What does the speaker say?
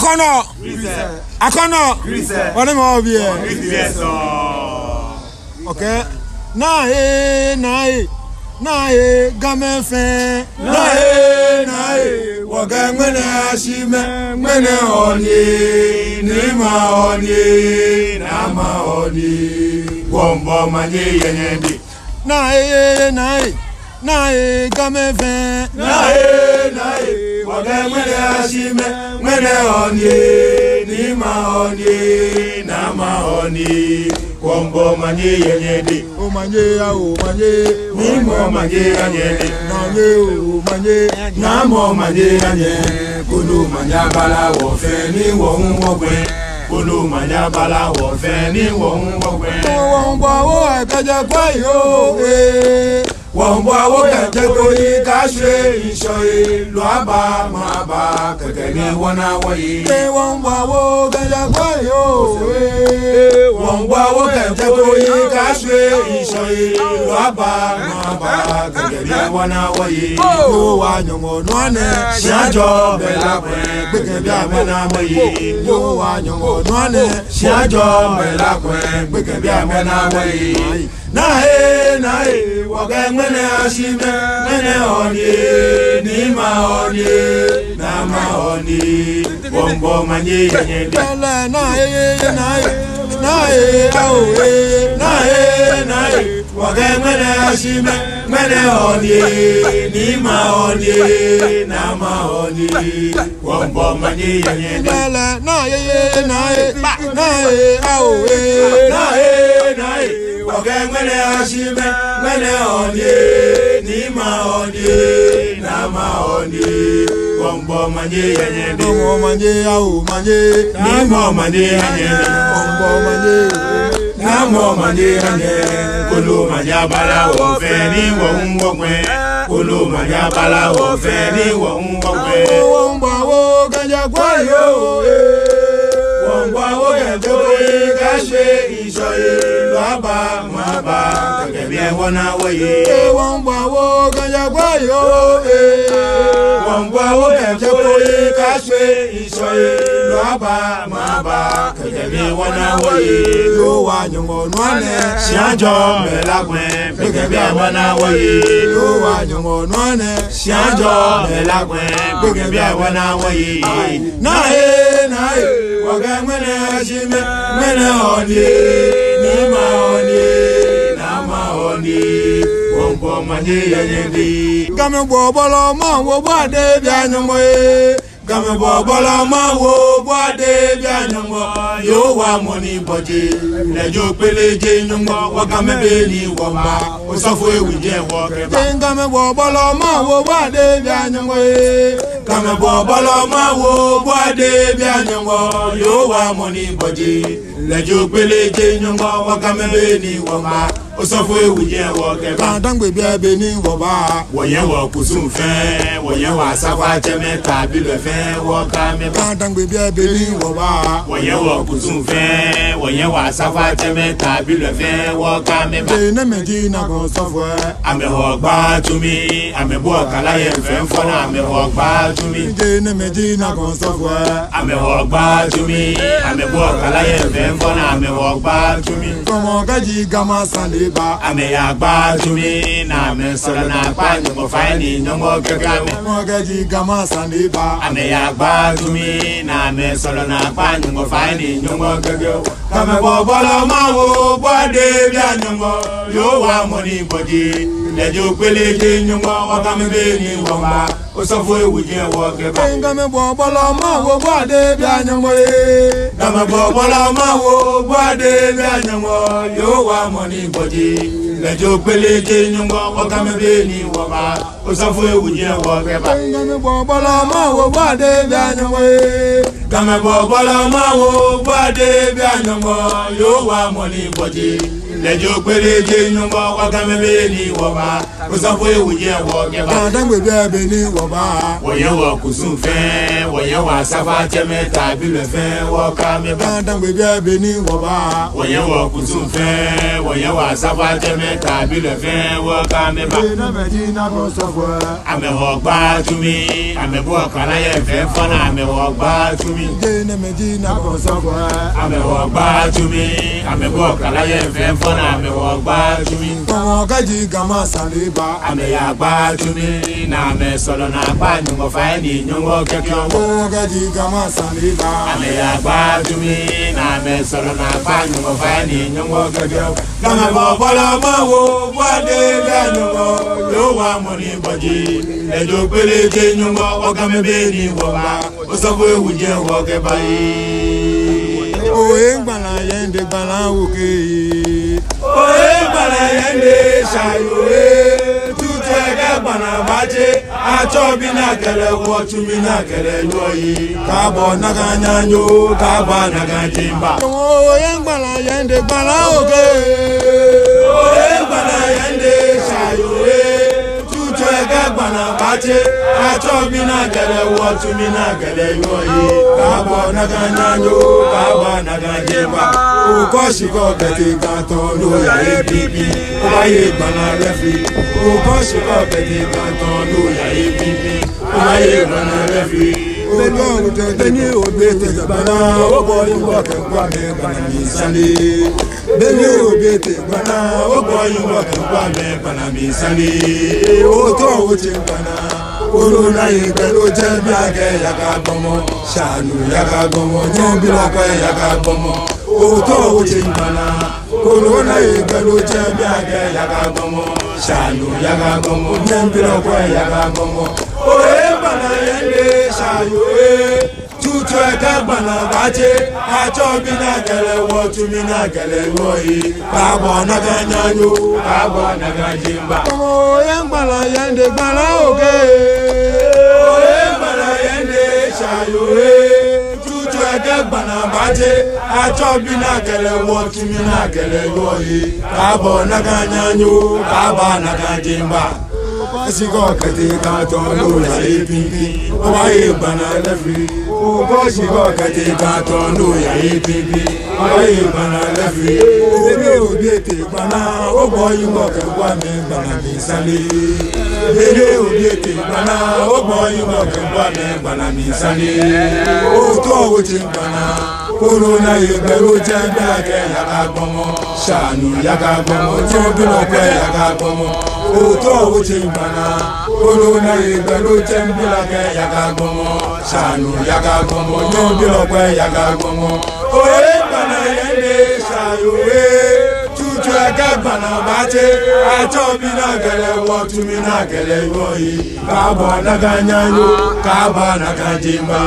Akono. Akono. What am I here? Okay. Nae, game fe. Nae, waga mwene ashime, mwene oni, nima oni, nama oni, wombo manye yenyedi. Nae, game fe. Nae, waga mwene ashime, mwene oni, nima oni, nama oni. Wombo manye yenyedi, o manye, nimo manye yenyedi, nanye o manye, namo manye yenyedi, kulu manya bala wo fe ni wo ngwe, kulu manya bala wo fe ni wo ngwe. Wombo wo akaja kwa yo, wombo wo kaja ko yi kashe ishoyi, lo aba ma ba keke ni wona wo yi. Wombo wo kaja kwa yo, wombo wo kaja ko yi kashe ishoyi, lo aba ma ba keke ni wona wo yi. Yo wa nyongo nwane, shajo bela kwe, keke bia mena mo yi. Yo wa nyongo nwane, shajo bela kwe, keke bia mena mo yi. Nae, waga mwene ashime, mwene oni, nima oni, nama oni, wombo manye yenyedi. Nae, waga mwene ashime, mwene oni, nima oni, nama oni, wombo manye yenyedi. Nae, waga mwene ashime, mwene oni, nima oni, nama oni, wombo manye yenyedi. Wombo manye au manye, nimo manye yenyedi. Wombo manye, namo manye yenyedi. Kulu manya bala wo fe ni wo ngwe, kulu manya bala wo fe ni wo ngwe. Wombo wo kanja kwa yo, wombo wo kanja kwa kashe ishoyi. Baba, maba, kebye wana waye. Wombo wo kanja kwa yo, wombo wo kanja kwa kashe ishoyi. Baba, maba, kebye wana waye. Yo wa nyongo nwane, shianjo melakwe, kebye wana waye. Yo wa nyongo nwane, shianjo melakwe, kebye wana waye. Nae, waga mwene ashime, mwene oni. Nima oni, nama oni, wombo manye yenyedi. Game bobolo ma wo bade bia nyongo e. Game bobolo ma wo bade bia nyongo. Yo wa moni boje, lejo peleje nyongo. Wakame beni womba, osofo ewije wokeba. Game bobolo ma wo bade bia nyongo e. Game bobolo ma wo bade bia nyongo. Yo wa moni boje, lejo peleje nyongo. Wakame beni womba, osofo ewije wokeba. Dangbe bia beni woba, woye wo kusunfe, woye wa safa chemeta bilefe wokame ba. Dangbe bia beni woba, woye wo kusunfe, woye wa safa chemeta bilefe wokame ba. Ne meji na ko sofo, ame hogba tumi, ame bo kala ye fe fona, ame hogba tumi. Ne meji na ko sofo, ame hogba tumi, ame bo kala ye fe fona, ame hogba tumi. Komo gaji gama sandeba, ame agba tumi, na me solo na pa nyongo faini nyongo kekame. Komo gaji gama sandeba, ame agba tumi, na me solo na pa nyongo faini nyongo kekame. Kame bobolo mawo bwade bia nyongo, yo wa moni bodi, lejo peleje nyongo, wakame beni womba, osofo ewuje wokeba. Kame bobolo mawo bwade bia nyongo e. Kame bobolo mawo bwade bia nyongo, yo wa moni bodi, lejo peleje nyongo, wakame beni womba, osofo ewuje wokeba. Kame bobolo mawo bwade bia nyongo e. Kame bobolo mawo bwade bia nyongo, yo wa moni bodi, lejo peleje nyongo, wakame beni womba, Usafoye wuje woke ba. Dangwe bebe ni woba. Woye wo kusun fe, woye wa safa teme tabi le fe wo kame ba. Dangwe bebe ni woba. Woye wo kusun fe, woye wa safa teme tabi le fe wo kame ba. Na medina bo sofo. Ame wo gba tumi, ame bo kala ye fe fana ame wo gba tumi. Na medina bo sofo. Ame wo gba tumi, ame bo kala ye fe fana ame wo gba tumi. Tomo kaji gama saliba. Ame ya gba tumi, na ame solo na gba nyungo fa ni nyungo kekyo. Tomo kaji gama saliba. Ame ya gba tumi, na ame solo na gba nyungo fa ni nyungo kekyo. Kama bo bola ma wo wade ga nyungo, yo wa moni boji. Ejo pele je nyungo, okame be ni wo ba. Osofo ewuje wo ke bayi. Oye gbala yende gbala oke. Oye gbala yende shayoe. Tutu ege gbana baje. Acho bi na kele wo tumi na kele yoyi. Kabo naga nyanyo, kaba naga jimba. Oye gbala yende gbala oke. Oye gbala yende shayoe. Tutu ege gbana baje. Acho bi na kele wo tumi na kele yoyi. Kabo naga nyanyo, kaba naga jimba. Ukoshiko kete kanton lo ya epipi. Oye gbana refi. Ukoshiko kete kanton lo ya epipi. Oye gbana refi. Olóòrùn tẹ̀tẹ̀ ní òbí tẹ̀gbọ́nà ó bọ̀ yúbọ̀ kẹ̀kọ́ mi gbọ̀nà mi sálẹ̀. Bẹ́ẹ̀ni òbí tẹ̀gbọ́nà ó bọ̀ yúbọ̀ kẹ̀kọ́ mi gbọ̀nà mi sálẹ̀. Ó tó owó ti gbọ̀nà. Olóòrùn ayé pẹ̀lú jẹ́ bí akẹ́ yàgà gbọmọ. Ṣàánú yàgà gbọmọ jẹ́ bí lọ́kọ̀ yàgà gbọmọ. Ó tó owó ti gbọ̀nà. Olóòrùn ayé pẹ̀lú jẹ́ bí akẹ́ yàgà gbọmọ. Ṣàánú yàgà gbọmọ jẹ́ bí lọ́kọ̀ yàgà gbọmọ. Oye gbọ̀nà yẹn lé ṣàyòwé. Tutu eke gbana baje. Acho bi na kele wo tumi na kele yoyi. Kabo naga nyanyo, kabo naga jimba. Oye gbala yende gbala oke. Oye gbala yende shayoe. Tutu eke gbana baje. Acho bi na kele wo tumi na kele yoyi. Kabo naga nyanyo, kabo naga jimba. Asiko kete kanton lo ya epipi. Oye gbana lefi. Ukoshiko kete kanton lo ya epipi. Oye gbana lefi. Bebe obi ete gbana. Obo yungo kekwa mi gbana mi sale. Bebe obi ete gbana. Obo yungo kekwa mi gbana mi sale. Oto owo ti gbana. Corona yebelo jembe ake yaga gbomo. Ṣàánú yaga gbomo. Jembe lope yaga gbomo. Oto owo ti gbana. Corona yebelo jembe ake yaga gbomo. Ṣàánú yaga gbomo. Jembe lope yaga gbomo. Oye gbana yende ṣàyòwé. Tutu eke gbana baje. Acho bi na kele wo tumi na kele yoyi. Kabo naga nyanyo, kaba naga jimba.